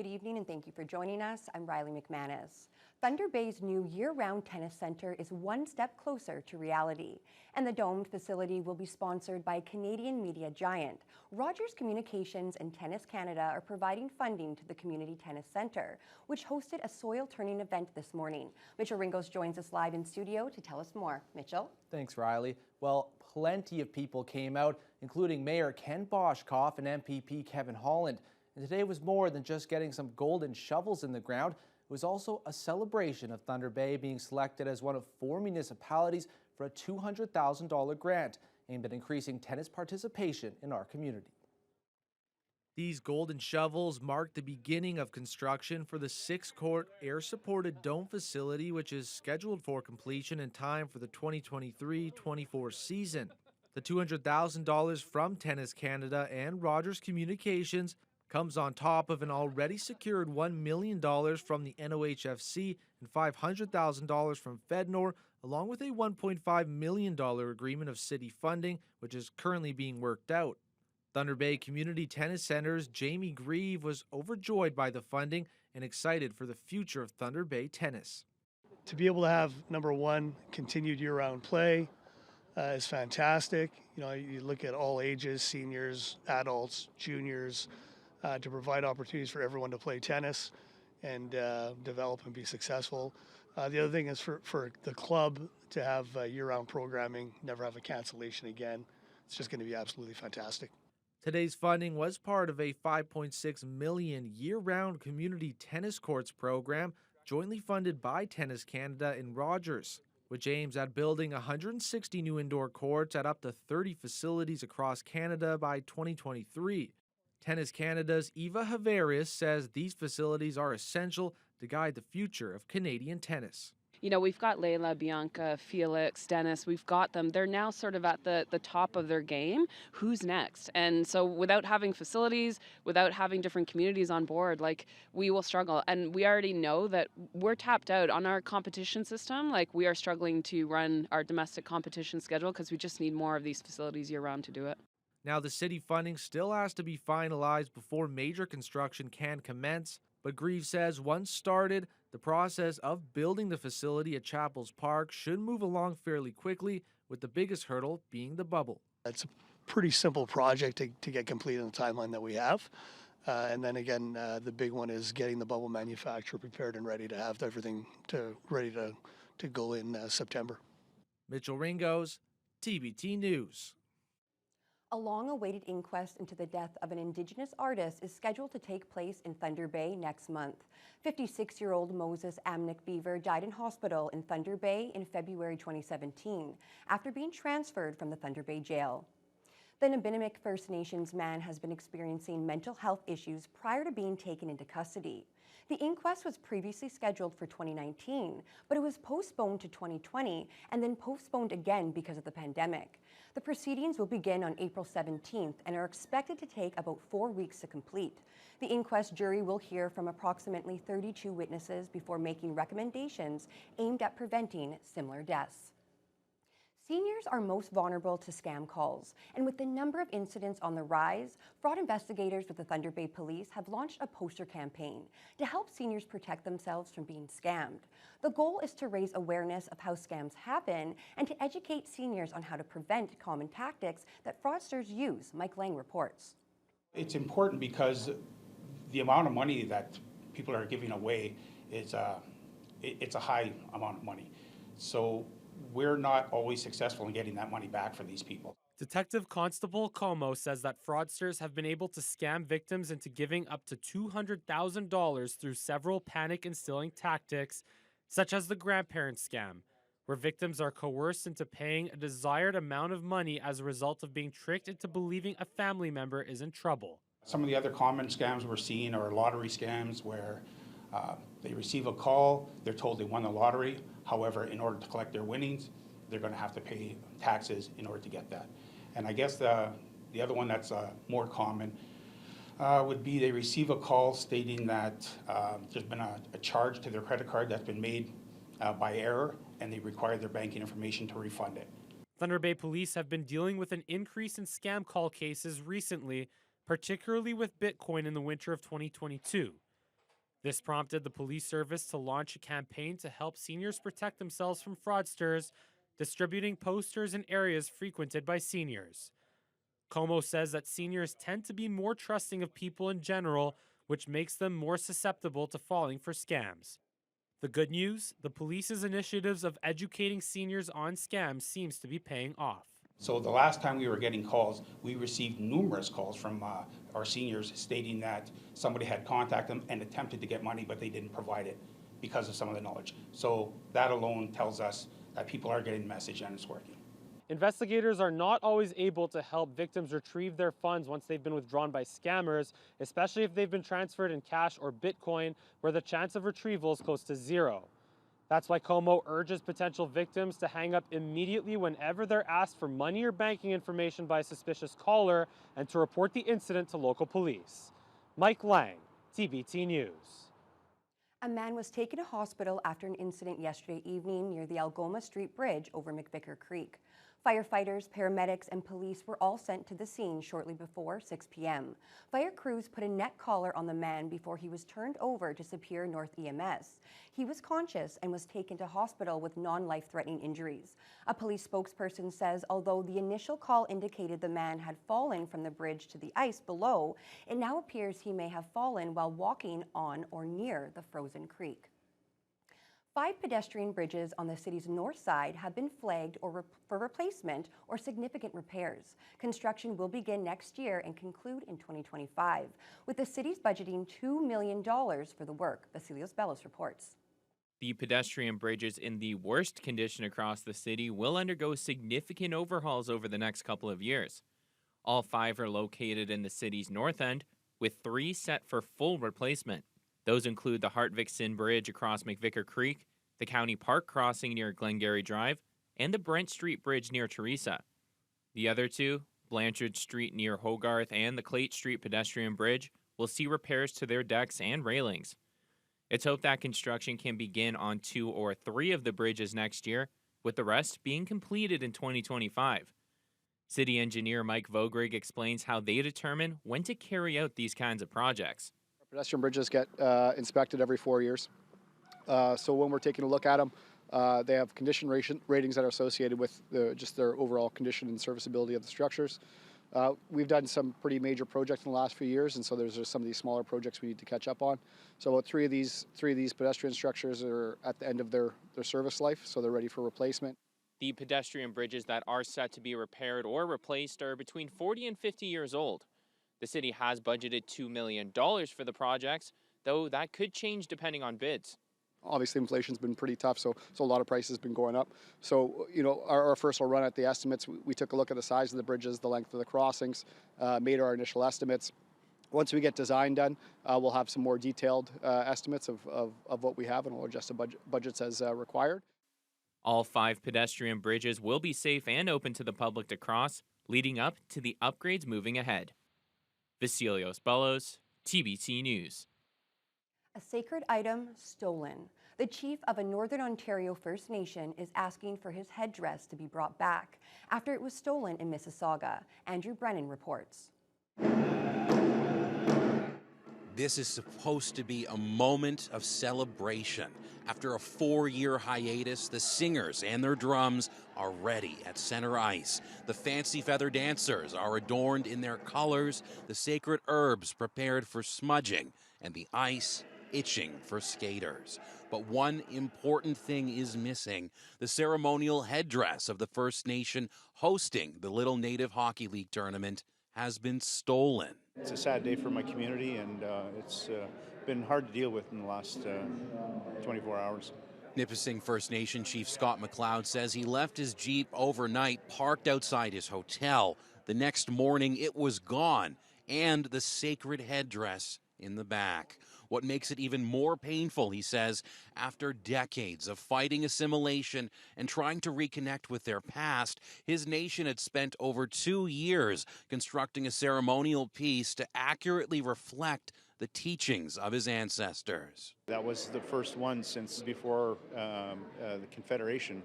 Good evening and thank you for joining us. I'm Riley McManus. Thunder Bay's new year-round tennis center is one step closer to reality, and the domed facility will be sponsored by Canadian media giant. Rogers Communications and Tennis Canada are providing funding to the Community Tennis Center, which hosted a soil turning event this morning. Mitchell Ringos joins us live in studio to tell us more. Mitchell? Thanks, Riley. Well, plenty of people came out, including Mayor Ken Boschkoff and MPP Kevin Holland. And today was more than just getting some golden shovels in the ground. It was also a celebration of Thunder Bay being selected as one of 4 municipalities for a $200,000 grant aimed at increasing tennis participation in our community. These golden shovels mark the beginning of construction for the 6-court air-supported dome facility, which is scheduled for completion in time for the 2023-24 season. The $200,000 from Tennis Canada and Rogers Communications comes on top of an already secured $1 million from the NOHFC and $500,000 from FedNor, along with a $1.5 million agreement of city funding, which is currently being worked out. Thunder Bay Community Tennis Center's Jamie Grieve was overjoyed by the funding and excited for the future of Thunder Bay tennis. To be able to have, number one, continued year-round play is fantastic. You know, you look at all ages, seniors, adults, juniors, to provide opportunities for everyone to play tennis and develop and be successful. The other thing is for the club to have year-round programming, never have a cancellation again. It's just going to be absolutely fantastic. Today's funding was part of a $5.6 million year-round community tennis courts program jointly funded by Tennis Canada and Rogers, which aims at building 160 new indoor courts at up to 30 facilities across Canada by 2023. Tennis Canada's Eva Haveris says these facilities are essential to guide the future of Canadian tennis. You know, we've got Layla, Bianca, Felix, Dennis, we've got them. They're now sort of at the top of their game. Who's next? And so without having facilities, without having different communities on board, like, we will struggle. And we already know that we're tapped out on our competition system. Like, we are struggling to run our domestic competition schedule because we just need more of these facilities year round to do it. Now, the city funding still has to be finalized before major construction can commence, but Grieve says once started, the process of building the facility at Chapels Park should move along fairly quickly, with the biggest hurdle being the bubble. It's a pretty simple project to get completed in the timeline that we have. And then again, the big one is getting the bubble manufacturer prepared and ready to have everything ready to go in September. Mitchell Ringos, TBT News. A long-awaited inquest into the death of an Indigenous artist is scheduled to take place in Thunder Bay next month. 56-year-old Moses Amnik Beavers died in hospital in Thunder Bay in February 2017 after being transferred from the Thunder Bay jail. The Nabinimik First Nations man has been experiencing mental health issues prior to being taken into custody. The inquest was previously scheduled for 2019, but it was postponed to 2020 and then postponed again because of the pandemic. The proceedings will begin on April 17th and are expected to take about 4 weeks to complete. The inquest jury will hear from approximately 32 witnesses before making recommendations aimed at preventing similar deaths. Seniors are most vulnerable to scam calls, and with the number of incidents on the rise, fraud investigators with the Thunder Bay Police have launched a poster campaign to help seniors protect themselves from being scammed. The goal is to raise awareness of how scams happen and to educate seniors on how to prevent common tactics that fraudsters use. Mike Lang reports. It's important because the amount of money that people are giving away is it's a high amount of money. So we're not always successful in getting that money back for these people. Detective Constable Como says that fraudsters have been able to scam victims into giving up to $200,000 through several panic-instilling tactics, such as the grandparent scam, where victims are coerced into paying a desired amount of money as a result of being tricked into believing a family member is in trouble. Some of the other common scams we're seeing are lottery scams where they receive a call, they're told they won the lottery. However, in order to collect their winnings, they're going to have to pay taxes in order to get that. And I guess the other one that's more common would be they receive a call stating that there's been a charge to their credit card that's been made by error, and they require their banking information to refund it. Thunder Bay Police have been dealing with an increase in scam call cases recently, particularly with Bitcoin in the winter of 2022. This prompted the police service to launch a campaign to help seniors protect themselves from fraudsters, distributing posters in areas frequented by seniors. Como says that seniors tend to be more trusting of people in general, which makes them more susceptible to falling for scams. The good news, the police's initiatives of educating seniors on scams seems to be paying off. So the last time we were getting calls, we received numerous calls from our seniors stating that somebody had contacted them and attempted to get money, but they didn't provide it because of some of the knowledge. So that alone tells us that people are getting the message and it's working. Investigators are not always able to help victims retrieve their funds once they've been withdrawn by scammers, especially if they've been transferred in cash or Bitcoin, where the chance of retrieval is close to zero. That's why Como urges potential victims to hang up immediately whenever they're asked for money or banking information by a suspicious caller and to report the incident to local police. Mike Lang, TBT News. A man was taken to hospital after an incident yesterday evening near the Algoma Street Bridge over McVicker Creek. Firefighters, paramedics, and police were all sent to the scene shortly before 6 p.m. Fire crews put a neck collar on the man before he was turned over to Superior North EMS. He was conscious and was taken to hospital with non-life-threatening injuries. A police spokesperson says although the initial call indicated the man had fallen from the bridge to the ice below, it now appears he may have fallen while walking on or near the frozen creek. 5 pedestrian bridges on the city's north side have been flagged for replacement or significant repairs. Construction will begin next year and conclude in 2025, with the city's budgeting $2 million for the work. Vasilios Bellos reports. The pedestrian bridges in the worst condition across the city will undergo significant overhauls over the next couple of years. All 5 are located in the city's north end, with 3 set for full replacement. Those include the Hartvick-Sin Bridge across McVicker Creek, the County Park crossing near Glengarry Drive, and the Brent Street Bridge near Teresa. The other 2, Blanchard Street near Hogarth and the Clate Street pedestrian bridge, will see repairs to their decks and railings. It's hoped that construction can begin on 2 or 3 of the bridges next year, with the rest being completed in 2025. City engineer Mike Vogrig explains how they determine when to carry out these kinds of projects. Pedestrian bridges get inspected every 4 years. So when we're taking a look at them, they have condition ratings that are associated with just their overall condition and serviceability of the structures. We've done some pretty major projects in the last few years, and so there's just some of these smaller projects we need to catch up on. So about three of these pedestrian structures are at the end of their service life, so they're ready for replacement. The pedestrian bridges that are set to be repaired or replaced are between 40 and 50 years old. The city has budgeted $2 million for the projects, though that could change depending on bids. Obviously, inflation's been pretty tough, so a lot of prices have been going up. So, our first run at the estimates, we took a look at the size of the bridges, the length of the crossings, made our initial estimates. Once we get design done, we'll have some more detailed estimates of what we have, and we'll adjust the budgets as required. All 5 pedestrian bridges will be safe and open to the public to cross, leading up to the upgrades moving ahead. Vasilios Bellos, TBT News. A sacred item stolen. The chief of a Northern Ontario First Nation is asking for his headdress to be brought back after it was stolen in Mississauga. Andrew Brennan reports. This is supposed to be a moment of celebration. After a 4-year hiatus, the singers and their drums are ready at center ice. The fancy feather dancers are adorned in their colors, the sacred herbs prepared for smudging, and the ice itching for skaters. But one important thing is missing: the ceremonial headdress of the First Nation hosting the Little Native Hockey League tournament has been stolen. It's a sad day for my community, and it's been hard to deal with in the last 24 hours. Nipissing First Nation Chief Scott McLeod says he left his Jeep overnight parked outside his hotel. The next morning it was gone, and the sacred headdress in the back. What makes it even more painful, he says, after decades of fighting assimilation and trying to reconnect with their past, his nation had spent over 2 years constructing a ceremonial piece to accurately reflect the teachings of his ancestors. That was the first one since before the Confederation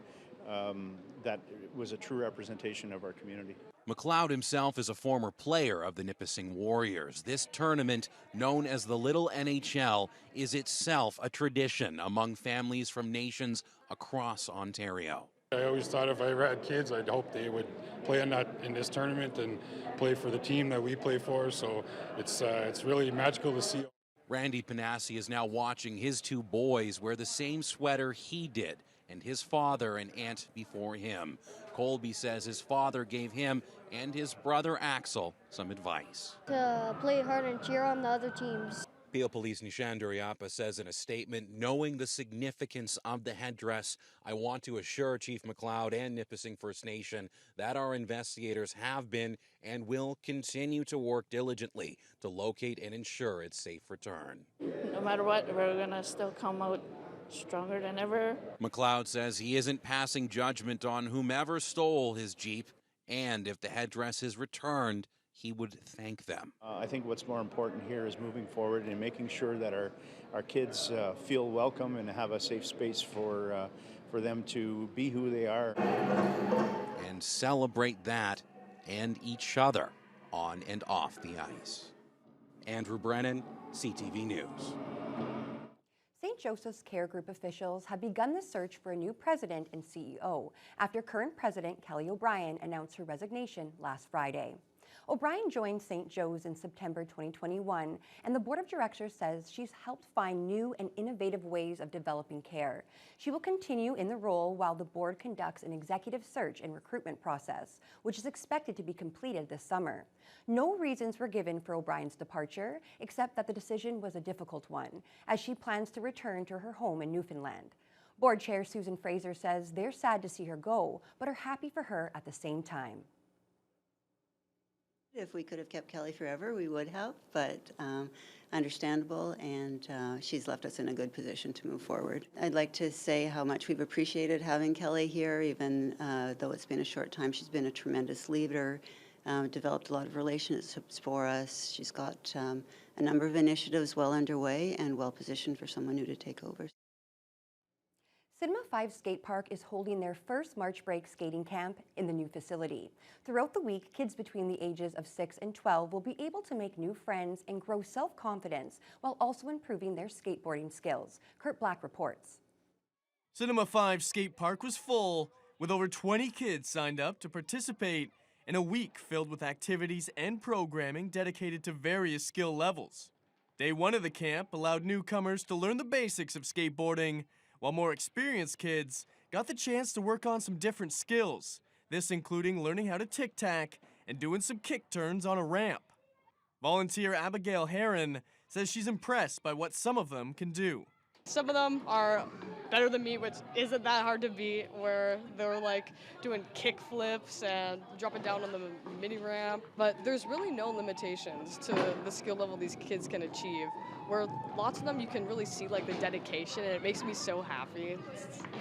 that was a true representation of our community. McLeod himself is a former player of the Nipissing Warriors. This tournament, known as the Little NHL, is itself a tradition among families from nations across Ontario. I always thought if I ever had kids, I'd hope they would play in this tournament and play for the team that we play for. So it's really magical to see. Randy Panassi is now watching his two boys wear the same sweater he did, and his father and aunt before him. Colby says his father gave him and his brother Axel some advice. To play hard and cheer on the other teams. Peel Police Nishan Duriappa says in a statement, knowing the significance of the headdress, I want to assure Chief McLeod and Nipissing First Nation that our investigators have been and will continue to work diligently to locate and ensure its safe return. No matter what, we're going to still come out stronger than ever. McLeod says he isn't passing judgment on whomever stole his Jeep, and if the headdress is returned, he would thank them. I think what's more important here is moving forward and making sure that our kids feel welcome and have a safe space for them to be who they are. And celebrate that and each other on and off the ice. Andrew Brennan, CTV News. St. Joseph's Care Group officials have begun the search for a new president and CEO after current president Kelly O'Brien announced her resignation last Friday. O'Brien joined St. Joe's in September 2021, and the board of directors says she's helped find new and innovative ways of developing care. She will continue in the role while the board conducts an executive search and recruitment process, which is expected to be completed this summer. No reasons were given for O'Brien's departure, except that the decision was a difficult one, as she plans to return to her home in Newfoundland. Board Chair Susan Fraser says they're sad to see her go, but are happy for her at the same time. If we could have kept Kelly forever, we would have, but understandable, and she's left us in a good position to move forward. I'd like to say how much we've appreciated having Kelly here, even though it's been a short time. She's been a tremendous leader, developed a lot of relationships for us. She's got a number of initiatives well underway and well positioned for someone new to take over. Cinema 5 Skate Park is holding their first March break skating camp in the new facility. Throughout the week, kids between the ages of 6 and 12 will be able to make new friends and grow self-confidence while also improving their skateboarding skills. Kurt Black reports. Cinema 5 Skate Park was full, with over 20 kids signed up to participate in a week filled with activities and programming dedicated to various skill levels. Day one of the camp allowed newcomers to learn the basics of skateboarding, while more experienced kids got the chance to work on some different skills, this including learning how to tic-tac and doing some kick turns on a ramp. Volunteer Abigail Heron says she's impressed by what some of them can do. Some of them are better than me, which isn't that hard to beat, where they're like doing kick flips and dropping down on the mini ramp. But there's really no limitations to the skill level these kids can achieve, where lots of them you can really see like the dedication, and it makes me so happy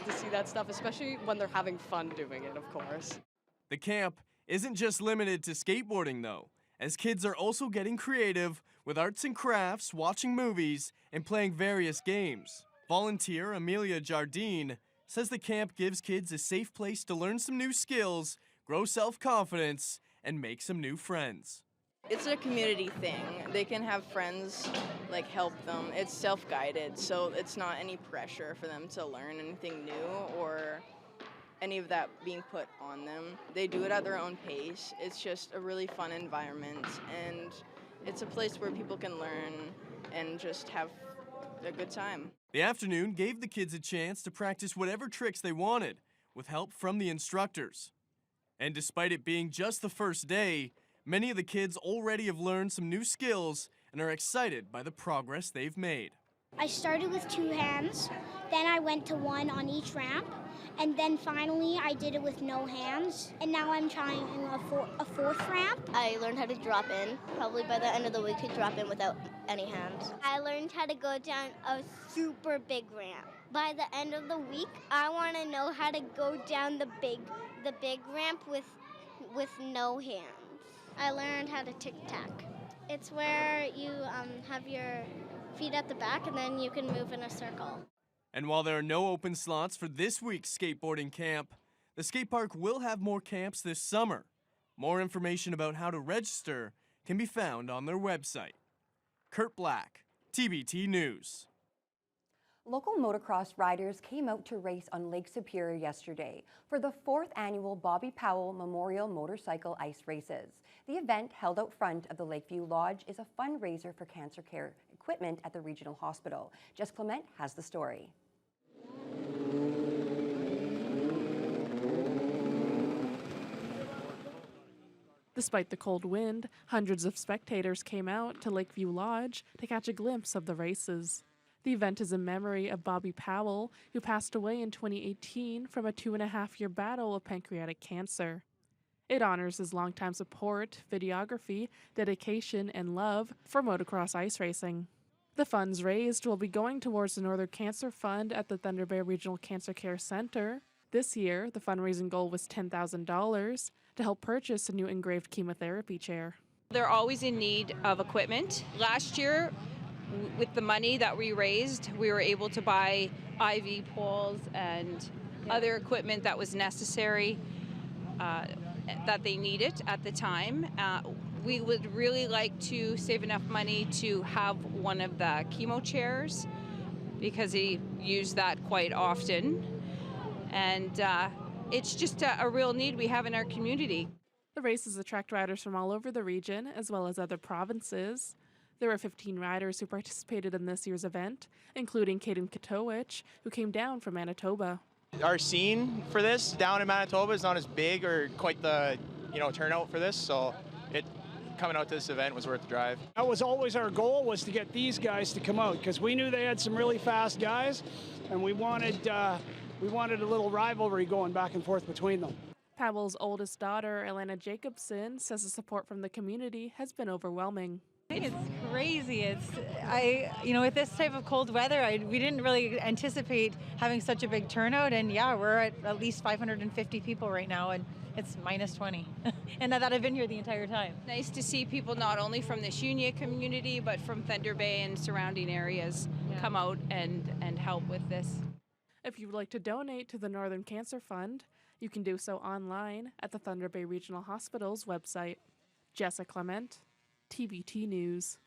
to see that stuff, especially when they're having fun doing it, of course. The camp isn't just limited to skateboarding though, as kids are also getting creative with arts and crafts, watching movies, and playing various games. Volunteer Amelia Jardine says the camp gives kids a safe place to learn some new skills, grow self-confidence, and make some new friends. It's a community thing. They can have friends like help them. It's self-guided, so it's not any pressure for them to learn anything new or any of that being put on them. They do it at their own pace. It's just a really fun environment, and it's a place where people can learn and just have a good time. The afternoon gave the kids a chance to practice whatever tricks they wanted, with help from the instructors. And despite it being just the first day, many of the kids already have learned some new skills and are excited by the progress they've made. I started with 2 hands, then I went to 1 on each ramp, and then finally I did it with no hands, and now I'm trying a 4th ramp. I learned how to drop in. Probably by the end of the week, to drop in without any hands. I learned how to go down a super big ramp. By the end of the week, I want to know how to go down the big ramp with no hands. I learned how to tic-tac. It's where you have your feet at the back and then you can move in a circle. And while there are no open slots for this week's skateboarding camp, the skate park will have more camps this summer. More information about how to register can be found on their website. Kurt Black, TBT News. Local motocross riders came out to race on Lake Superior yesterday for the 4th annual Bobby Powell Memorial Motorcycle Ice Races. The event, held out front of the Lakeview Lodge, is a fundraiser for cancer care equipment at the regional hospital. Jess Clement has the story. Despite the cold wind, hundreds of spectators came out to Lakeview Lodge to catch a glimpse of the races. The event is in memory of Bobby Powell, who passed away in 2018 from a 2.5-year battle of pancreatic cancer. It honors his longtime support, videography, dedication, and love for motocross ice racing. The funds raised will be going towards the Northern Cancer Fund at the Thunder Bay Regional Cancer Care Center. This year, the fundraising goal was $10,000 to help purchase a new engraved chemotherapy chair. They're always in need of equipment. Last year, with the money that we raised, we were able to buy IV poles and other equipment that was necessary, that they needed at the time. We would really like to save enough money to have one of the chemo chairs because he used that quite often. And it's just a real need we have in our community. The races attract riders from all over the region, as well as other provinces. There were 15 riders who participated in this year's event, including Caden Katowicz, who came down from Manitoba. Our scene for this down in Manitoba is not as big or quite the turnout for this, so coming out to this event was worth the drive. That was always our goal, was to get these guys to come out, because we knew they had some really fast guys, and we wanted a little rivalry going back and forth between them. Powell's oldest daughter, Elena Jacobson, says the support from the community has been overwhelming. It's crazy. With this type of cold weather, we didn't really anticipate having such a big turnout, and yeah, we're at least 550 people right now, and it's minus 20. And that I've been here the entire time. Nice to see people not only from the Shunya community, but from Thunder Bay and surrounding areas come out and help with this. If you would like to donate to the Northern Cancer Fund, you can do so online at the Thunder Bay Regional Hospital's website. Jessica Clement, TBT News.